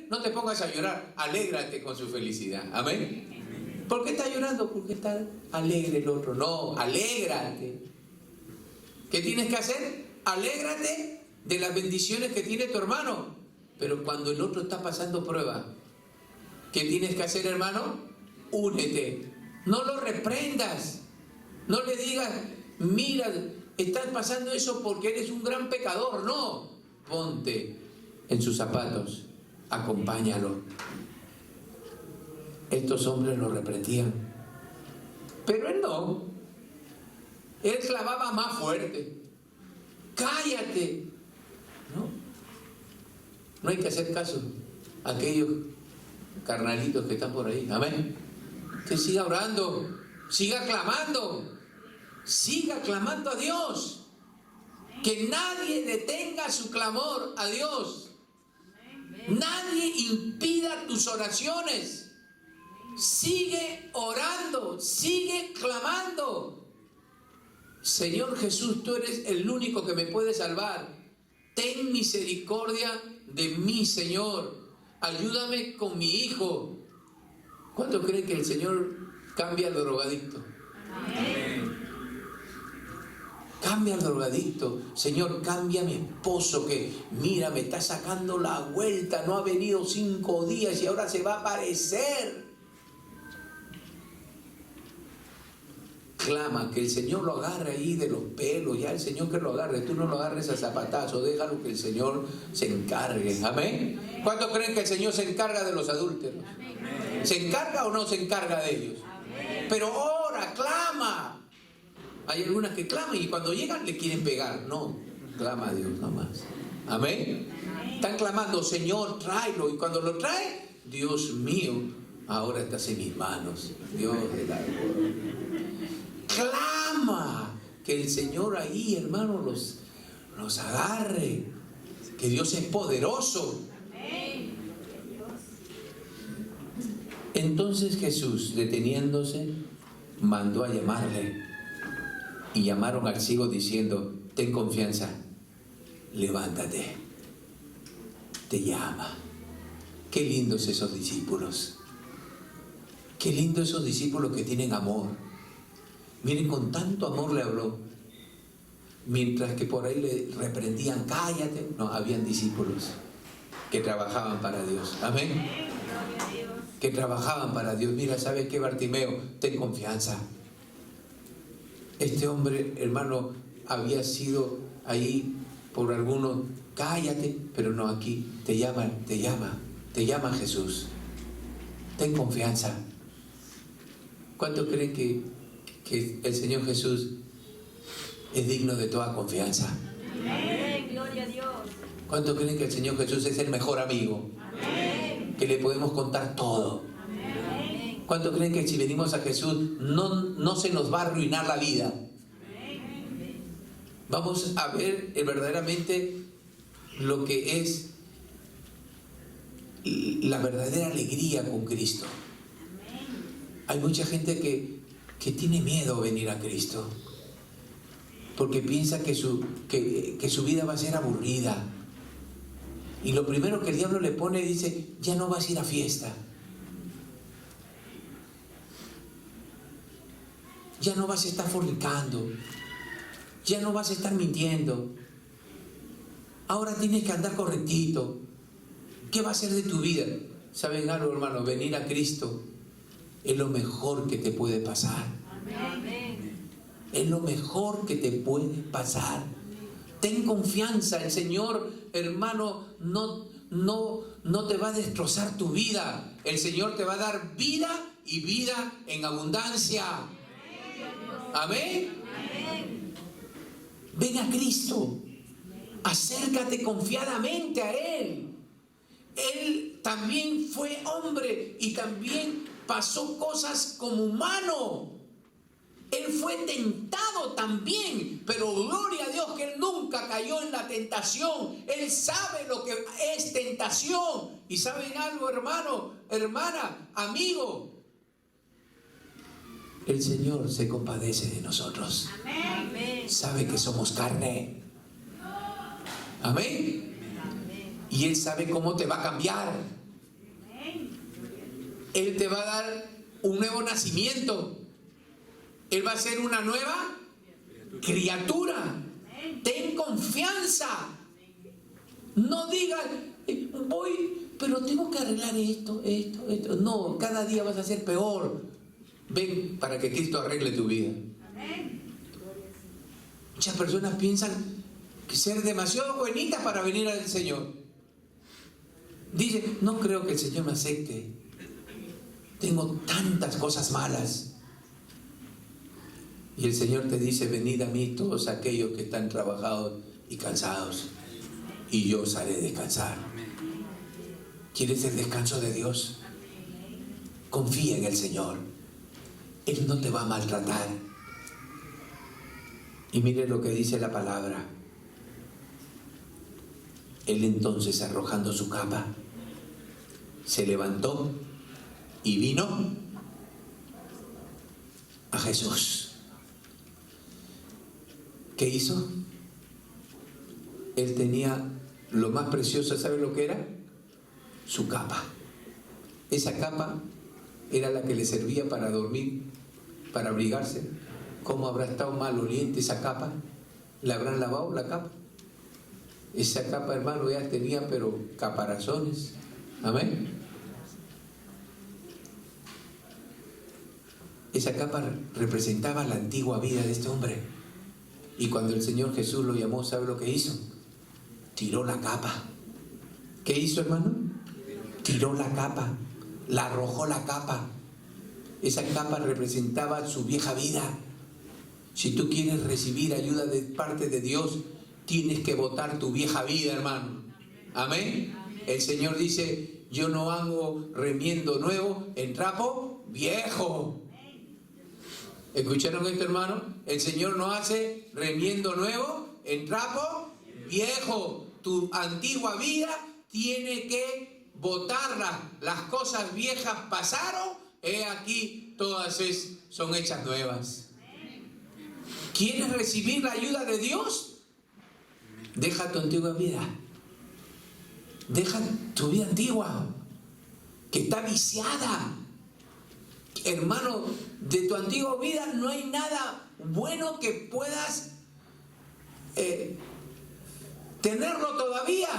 no te pongas a llorar, alégrate con su felicidad. Amén. ¿Por qué está llorando? Porque está alegre el otro. No, alégrate. ¿Qué tienes que hacer? Alégrate de las bendiciones que tiene tu hermano. Pero cuando el otro está pasando prueba, ¿qué tienes que hacer, hermano? Únete. No lo reprendas. No le digas, mira, estás pasando eso porque eres un gran pecador. No, ponte en sus zapatos, acompáñalo. Estos hombres lo reprendían, pero él no. Él clavaba más fuerte. Cállate. No hay que hacer caso a aquellos carnalitos que están por ahí. Amén. Que siga orando, siga clamando a Dios. Que nadie detenga su clamor a Dios. Nadie impida tus oraciones. Sigue orando, sigue clamando. Señor Jesús, tú eres el único que me puede salvar. Ten misericordia de mí, Señor. Ayúdame con mi hijo. ¿Cuánto creen que el Señor cambia al drogadicto? Amén. Cambia al drogadicto. Señor, cambia a mi esposo que, mira, me está sacando la vuelta. No ha venido 5 días y ahora se va a aparecer. Clama, que el Señor lo agarre ahí de los pelos, ya el Señor que lo agarre, tú no lo agarres a zapatazo, déjalo que el Señor se encargue. Amén. ¿Cuántos creen que el Señor se encarga de los adúlteros? Amén. ¿Se encarga o no se encarga de ellos? Amén. Pero ora, clama. Hay algunas que claman y cuando llegan le quieren pegar. No, clama a Dios nomás. Amén. Están clamando, Señor, tráelo, y cuando lo trae, Dios mío, ahora estás en mis manos. Dios de la gloria. Clama que el Señor ahí, hermano, los agarre, que Dios es poderoso. Entonces Jesús, deteniéndose, mandó a llamarle, y llamaron al ciego diciendo, ten confianza, levántate, te llama. Qué lindos esos discípulos, qué lindos esos discípulos que tienen amor. Miren, con tanto amor le habló. Mientras que por ahí le reprendían, cállate. No, habían discípulos que trabajaban para Dios. Amén. Que trabajaban para Dios. Mira, ¿sabes qué, Bartimeo? Ten confianza. Este hombre, hermano, había sido ahí por algunos, cállate, pero no, aquí te llama llama Jesús. Ten confianza. ¿Cuánto creen que el Señor Jesús es digno de toda confianza? Amén, gloria a Dios. ¿Cuánto creen que el Señor Jesús es el mejor amigo? Amén. Que le podemos contar todo. Amén. ¿Cuánto creen que si venimos a Jesús no se nos va a arruinar la vida? Amén. Vamos a ver verdaderamente lo que es la verdadera alegría con Cristo. Amén. Hay mucha gente que tiene miedo a venir a Cristo porque piensa que su vida va a ser aburrida, y lo primero que el diablo le pone, dice, ya no vas a ir a fiesta, ya no vas a estar fornicando, ya no vas a estar mintiendo, ahora tienes que andar correctito. ¿Qué va a ser de tu vida? ¿Saben algo, hermano? Venir a Cristo es lo mejor que te puede pasar. Amén. Es lo mejor que te puede pasar. Ten confianza. El Señor, hermano, no te va a destrozar tu vida. El Señor te va a dar vida, y vida en abundancia. Amén. Ven a Cristo. Acércate confiadamente a Él. Él también fue hombre y también pasó cosas como humano. Él fue tentado también, pero gloria a Dios que Él nunca cayó en la tentación. Él sabe lo que es tentación. Y ¿saben algo, hermano, hermana, amigo? El Señor se compadece de nosotros. Amén. Sabe que somos carne. Amén. Y Él sabe cómo te va a cambiar. Él te va a dar un nuevo nacimiento. Él va a ser una nueva criatura. Ten confianza. No digas, voy, pero tengo que arreglar esto. No, cada día vas a ser peor. Ven para que Cristo arregle tu vida. Muchas personas piensan que ser demasiado buenitas para venir al Señor. Dice, no creo que el Señor me acepte. Tengo tantas cosas malas. Y el Señor te dice, venid a mí todos aquellos que están trabajados y cansados, y yo os haré descansar. ¿Quieres el descanso de Dios? Confía en el Señor. Él no te va a maltratar. Y mire lo que dice la palabra. Él entonces, arrojando su capa, se levantó y vino a Jesús. ¿Qué hizo? Él tenía lo más precioso, ¿sabe lo que era? Su capa. Esa capa era la que le servía para dormir, para abrigarse. ¿Cómo habrá estado maloliente esa capa? ¿La habrán lavado la capa? Esa capa, hermano, ya tenía pero caparazones. Amén. Esa capa representaba la antigua vida de este hombre. Y cuando el Señor Jesús lo llamó, ¿sabe lo que hizo? Tiró la capa. ¿Qué hizo, hermano? Tiró la capa, la arrojó la capa. Esa capa representaba su vieja vida. Si tú quieres recibir ayuda de parte de Dios, tienes que botar tu vieja vida, hermano. Amén. El Señor dice, yo no hago remiendo nuevo en trapo viejo. ¿Escucharon esto, hermano? El Señor no hace remiendo nuevo en trapo viejo. Tu antigua vida tiene que botarla. Las cosas viejas pasaron, he aquí todas son hechas nuevas. ¿Quieres recibir la ayuda de Dios? Deja tu antigua vida. Deja tu vida antigua, que está viciada. Hermano, de tu antigua vida no hay nada bueno que puedas tenerlo todavía.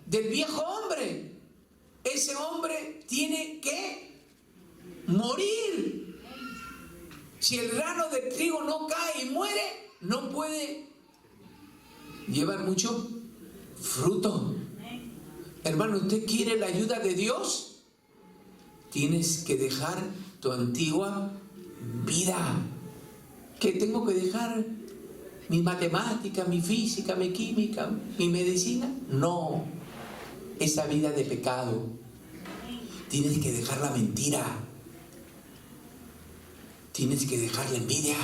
Del viejo hombre. Ese hombre tiene que morir. Si el grano de trigo no cae y muere, no puede llevar mucho fruto. Hermano, ¿usted quiere la ayuda de Dios? Tienes que dejar tu antigua vida. ¿Qué tengo que dejar? ¿Mi matemática, mi física, mi química, mi medicina? No. Esa vida de pecado. Tienes que dejar la mentira. Tienes que dejar la envidia.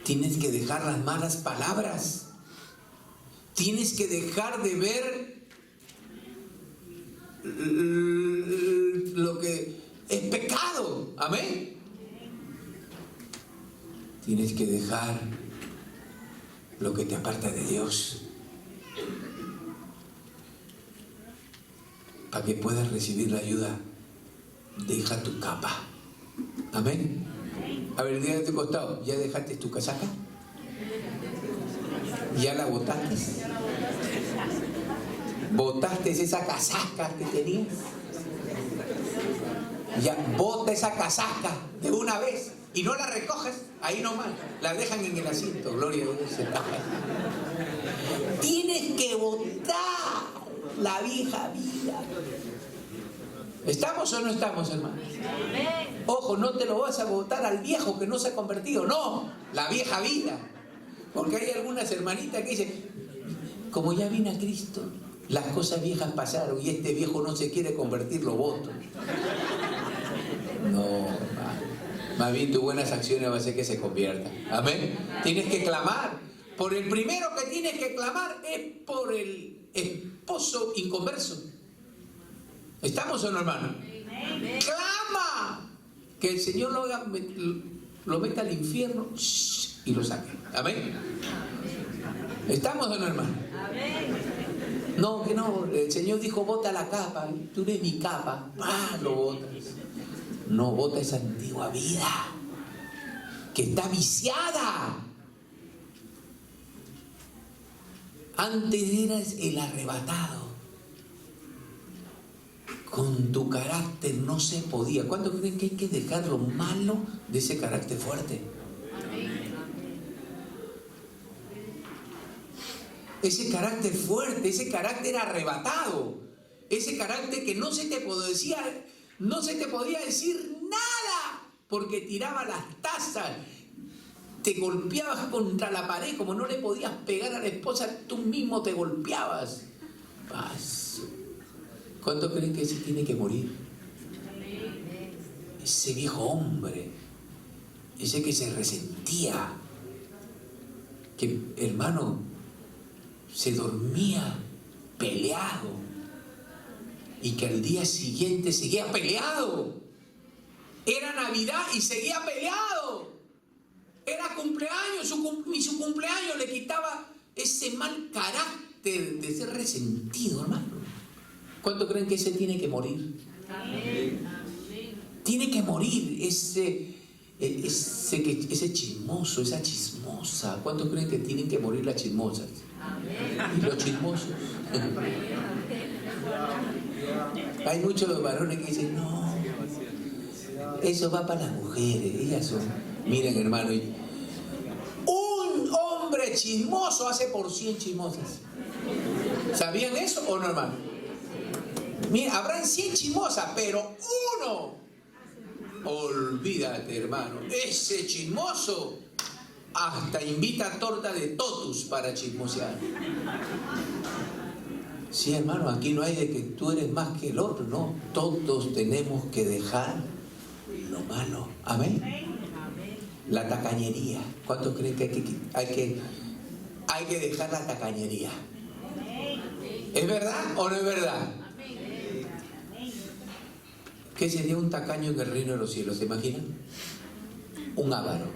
Tienes que dejar las malas palabras. Tienes que dejar de ver lo que es pecado. Amén. Tienes que dejar lo que te aparta de Dios, para que puedas recibir la ayuda. Deja tu capa. Amén. A ver, dígale a tu costado, ¿ya dejaste tu casaca? ¿Ya la botaste? ¿Botaste esa casaca que tenías? Ya, bota esa casaca de una vez y no la recoges ahí nomás, la dejan en el asiento. Gloria a Dios. Tienes que botar la vieja vida. ¿Estamos o no estamos, hermanos? Ojo, no te lo vas a botar al viejo que no se ha convertido, no, la vieja vida. Porque hay algunas hermanitas que dicen, como ya vine a Cristo, las cosas viejas pasaron y este viejo no se quiere convertir, lo boto. No, más bien tus buenas acciones va a hacer que se convierta. Amén. Tienes que clamar. Por el primero que tienes que clamar es por el esposo inconverso. ¿Estamos o no, hermano? Clama. Que el Señor lo meta al infierno y lo saque. Amén. ¿Estamos o no, hermano? No, que no, el Señor dijo, bota la capa, tú eres mi capa, lo botas. No, bota esa antigua vida, que está viciada. Antes eras el arrebatado. Con tu carácter no se podía. ¿Cuánto creen que hay que dejar lo malo de ese carácter fuerte? Ese carácter fuerte, ese carácter arrebatado, ese carácter que no se te podía decir nada, porque tiraba las tazas, te golpeabas contra la pared, como no le podías pegar a la esposa, tú mismo te golpeabas. ¿Cuánto creen que ese tiene que morir? Ese viejo hombre, ese que se resentía, que, hermano, se dormía peleado y que al día siguiente seguía peleado. Era Navidad y seguía peleado. Era cumpleaños y su cumpleaños le quitaba ese mal carácter de ser resentido, hermano. ¿Cuánto creen que ese tiene que morir? Amén. Tiene que morir ese chismoso, esa chismosa. ¿Cuánto creen que tienen que morir las chismosas? Amén. Y los chismosos. Hay muchos varones que dicen, no, eso va para las mujeres, ellas son. Miren, hermano, un hombre chismoso hace por 100 chismosas. ¿Sabían eso o no, hermano? Mira, habrán 100 chismosas, pero uno, olvídate, hermano, ese chismoso hasta invita torta de totus para chismosear. Sí, hermano, aquí no hay de que tú eres más que el otro, no. Todos tenemos que dejar lo malo. Amén. La tacañería. ¿Cuántos creen que hay que dejar la tacañería? ¿Es verdad o no es verdad? ¿Qué sería un tacaño en el reino de los cielos? ¿Se imaginan? Un avaro.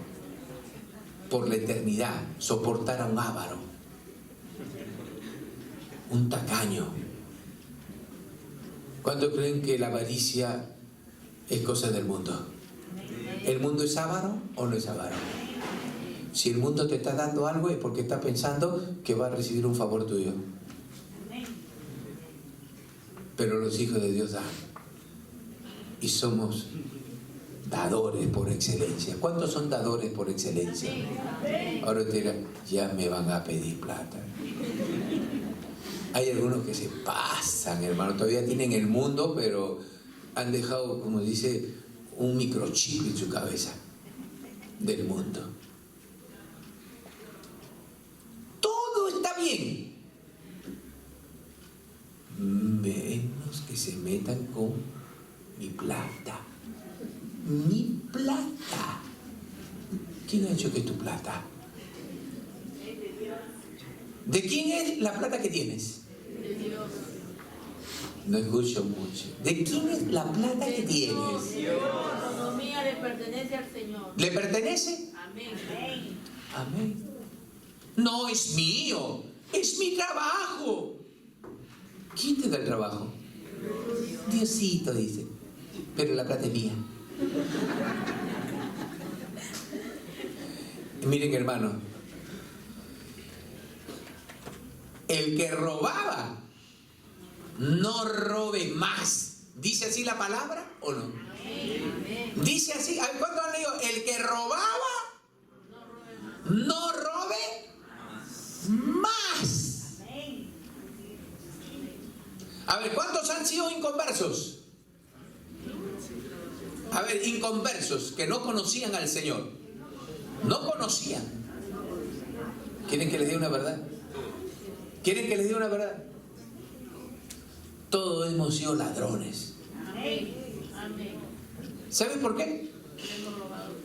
Por la eternidad, soportar a un avaro. Un tacaño. ¿Cuántos creen que la avaricia es cosa del mundo? ¿El mundo es avaro o no es avaro? Si el mundo te está dando algo es porque está pensando que va a recibir un favor tuyo. Pero los hijos de Dios dan. Y somos dadores por excelencia. ¿Cuántos son dadores por excelencia? Ahora te dirán, ya me van a pedir plata. Hay algunos que se pasan, hermano. Todavía tienen el mundo, pero han dejado, como dice, un microchip en su cabeza del mundo. Todo está bien, menos que se metan con mi plata. Mi plata. ¿Quién ha hecho que es tu plata? ¿De quién es la plata que tienes? De Dios. No escucho mucho. ¿De quién es la plata que tienes? La economía le pertenece al Señor. ¿Le pertenece? Amén. Amén. No es mío, es mi trabajo. ¿Quién te da el trabajo? Diosito, dice. Pero la plata es mía. Miren, hermano, el que robaba, no robe más. ¿Dice así la palabra o no? Dice así. ¿Cuánto han leído? El que robaba, no robe más. A ver, ¿cuántos han sido inconversos? A ver, inconversos, que no conocían al Señor. No conocían. ¿Quieren que les diga una verdad? ¿Quieren que les diga una verdad? Todos hemos sido ladrones. ¿Saben por qué?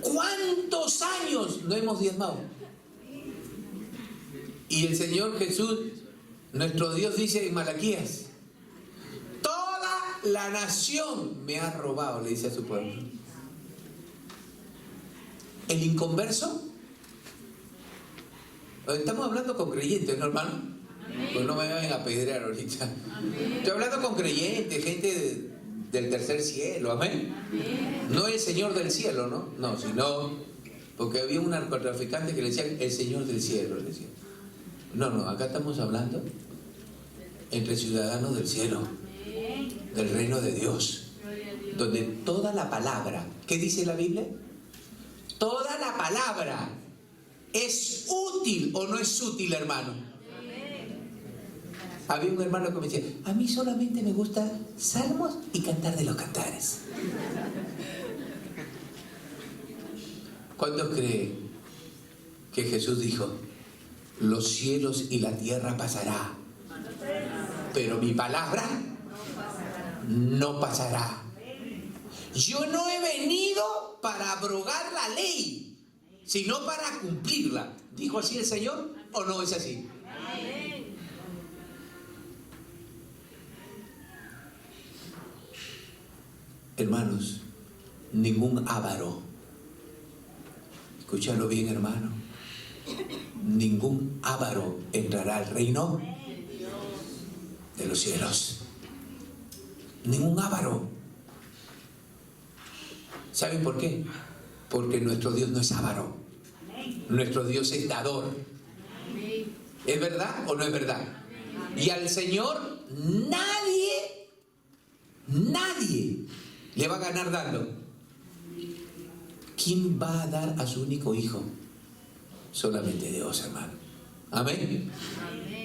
¿Cuántos años no hemos diezmado? Y el Señor Jesús, nuestro Dios, dice en Malaquías, toda la nación me ha robado, le dice a su pueblo. El inconverso, estamos hablando con creyentes, ¿no, hermano? Pues no me vayan a apedrear ahorita. Estoy hablando con creyentes, gente del tercer cielo, amén. No el Señor del cielo, ¿no? No, sino porque había un narcotraficante que le decía el Señor del cielo, le decía. No, acá estamos hablando entre ciudadanos del cielo, del reino de Dios, donde toda la palabra, ¿qué dice la Biblia? Toda la palabra es útil o no es útil, hermano. Había un hermano que me decía, a mí solamente me gusta salmos y cantar de los cantares. ¿Cuántos creen que Jesús dijo, los cielos y la tierra pasará, pero mi palabra no pasará? Yo no he venido para abrogar la ley, sino para cumplirla. ¿Dijo así el Señor o no es así? Hermanos, ningún avaro, escúchalo bien, hermano, ningún avaro entrará al reino de los cielos. Ningún avaro. ¿Saben por qué? Porque nuestro Dios no es avaro. Nuestro Dios es dador. ¿Es verdad o no es verdad? Y al Señor nadie le va a ganar dando. ¿Quién va a dar a su único hijo? Solamente Dios, hermano. Amén.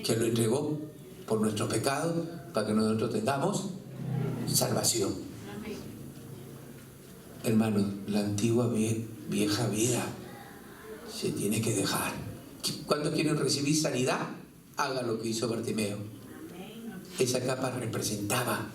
Que lo entregó por nuestros pecados para que nosotros tengamos salvación. Hermanos, la antigua vieja vida se tiene que dejar. ¿Cuántos quieren recibir sanidad? Haga lo que hizo Bartimeo. Esa capa representaba,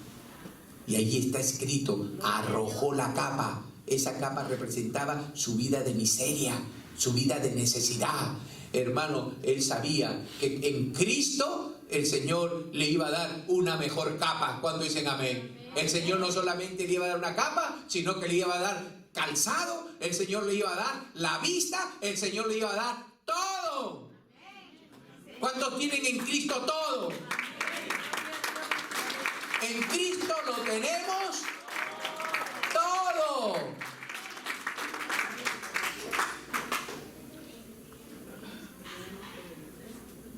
y ahí está escrito, arrojó la capa. Esa capa representaba su vida de miseria, su vida de necesidad. Hermano, él sabía que en Cristo el Señor le iba a dar una mejor capa. ¿Cuándo dicen amén? El Señor no solamente le iba a dar una capa, sino que le iba a dar calzado, el Señor le iba a dar la vista, el Señor le iba a dar todo. ¿Cuántos tienen en Cristo todo? En Cristo lo tenemos todo.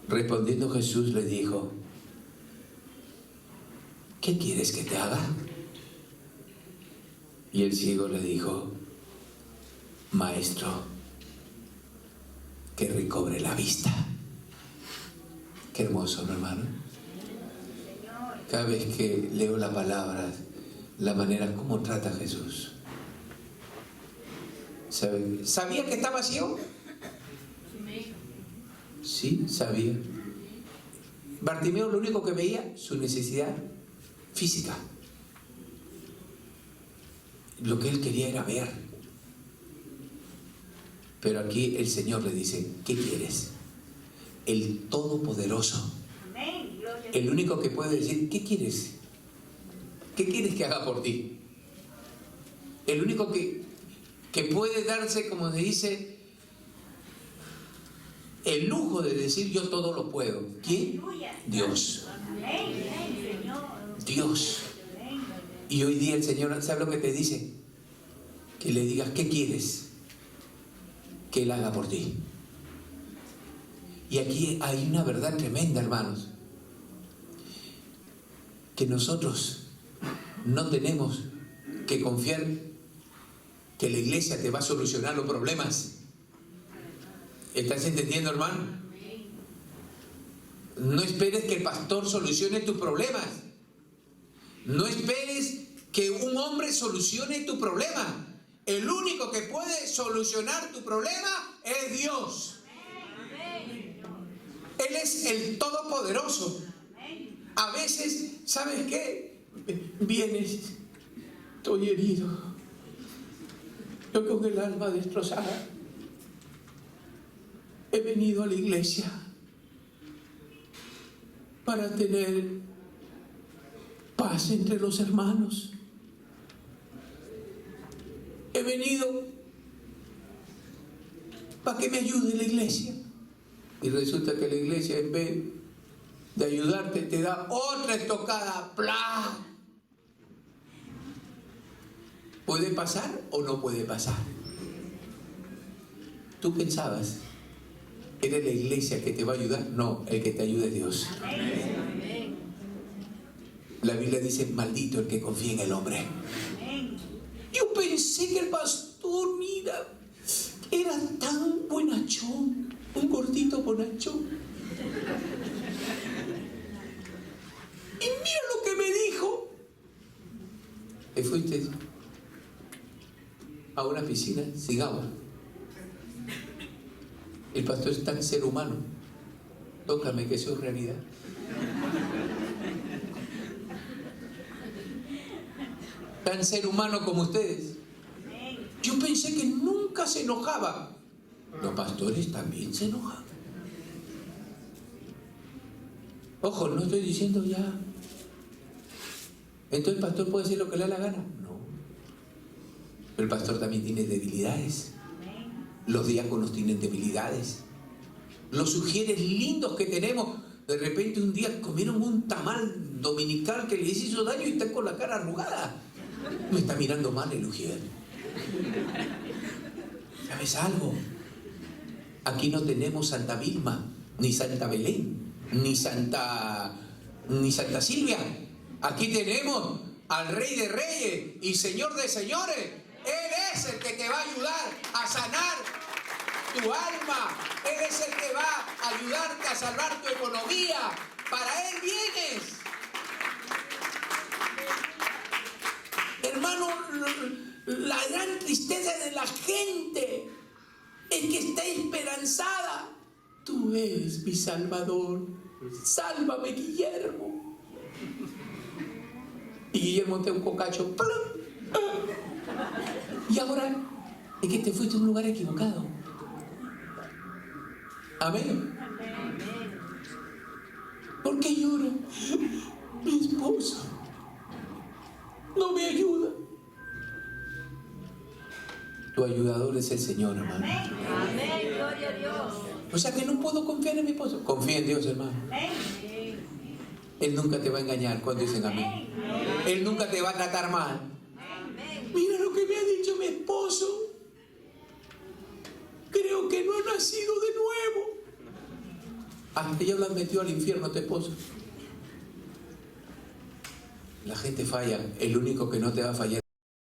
Respondiendo Jesús le dijo, ¿qué quieres que te haga? Y el ciego le dijo, Maestro, que recobre la vista. Qué hermoso, ¿no, hermano? Cada vez que leo la palabra, la manera como trata a Jesús. ¿Sabía que estaba ciego? Sí, sabía. Bartimeo lo único que veía, su necesidad física. Lo que él quería era ver. Pero aquí el Señor le dice, ¿qué quieres? El Todopoderoso, el único que puede decir, ¿qué quieres? ¿Qué quieres que haga por ti? El único que puede darse, como se dice, el lujo de decir yo todo lo puedo. ¿Quién? Dios. Dios. Y hoy día el Señor, ¿sabe lo que te dice? Que le digas, ¿qué quieres que Él haga por ti? Y aquí hay una verdad tremenda, hermanos, que nosotros no tenemos que confiar que la iglesia te va a solucionar los problemas. ¿Estás entendiendo, hermano? No esperes que el pastor solucione tus problemas. No esperes que un hombre solucione tu problema. El único que puede solucionar tu problema es Dios. Él es el Todopoderoso. A veces, ¿sabes qué? Vienes, estoy herido, yo con el alma destrozada. He venido a la iglesia para tener paz entre los hermanos. He venido para que me ayude la iglesia. Y resulta que la iglesia, en vez de ayudarte, te da otra estocada. ¡Pla! ¿Puede pasar o no puede pasar? ¿Tú pensabas que era la iglesia que te va a ayudar? No, el que te ayuda es Dios. La Biblia dice, maldito el que confía en el hombre. Yo pensé que el pastor, mira, era tan bonachón, un gordito bonachón. Y mira lo que me dijo. Te fuiste a una piscina sin agua. El pastor es tan ser humano. Tócame que eso es realidad. Tan ser humano como ustedes. Yo pensé que nunca se enojaba. Los pastores también se enojan. Ojo, no estoy diciendo ya. Entonces el pastor puede decir lo que le da la gana. No. Pero el pastor también tiene debilidades. Los diáconos tienen debilidades. Los sugieres lindos que tenemos, de repente un día comieron un tamal dominical que les hizo daño y están con la cara arrugada. Me está mirando mal el ujier. ¿Sabes algo? Aquí no tenemos Santa Vilma, ni Santa Belén, ni Santa Silvia. Aquí tenemos al Rey de Reyes y Señor de Señores. Él es el que te va a ayudar a sanar tu alma. Él es el que va a ayudarte a salvar tu economía. Para Él vienes. Hermano, la gran tristeza de la gente es que está esperanzada. Tú eres mi Salvador. Sálvame, Guillermo. Y Guillermo te da un cocacho. Y ahora es que te fuiste a un lugar equivocado. Amén. ¿Por qué lloro? Mi esposo no me ayuda. Tu ayudador es el Señor, hermano. Amén, gloria a Dios. O sea que no puedo confiar en mi esposo. Confía en Dios, hermano. Él nunca te va a engañar cuando dicen amén. Él nunca te va a tratar mal. Mira lo que me ha dicho mi esposo. Creo que no ha nacido de nuevo. Hasta ya lo han metido al infierno a tu esposo. La gente falla. El único que no te va a fallar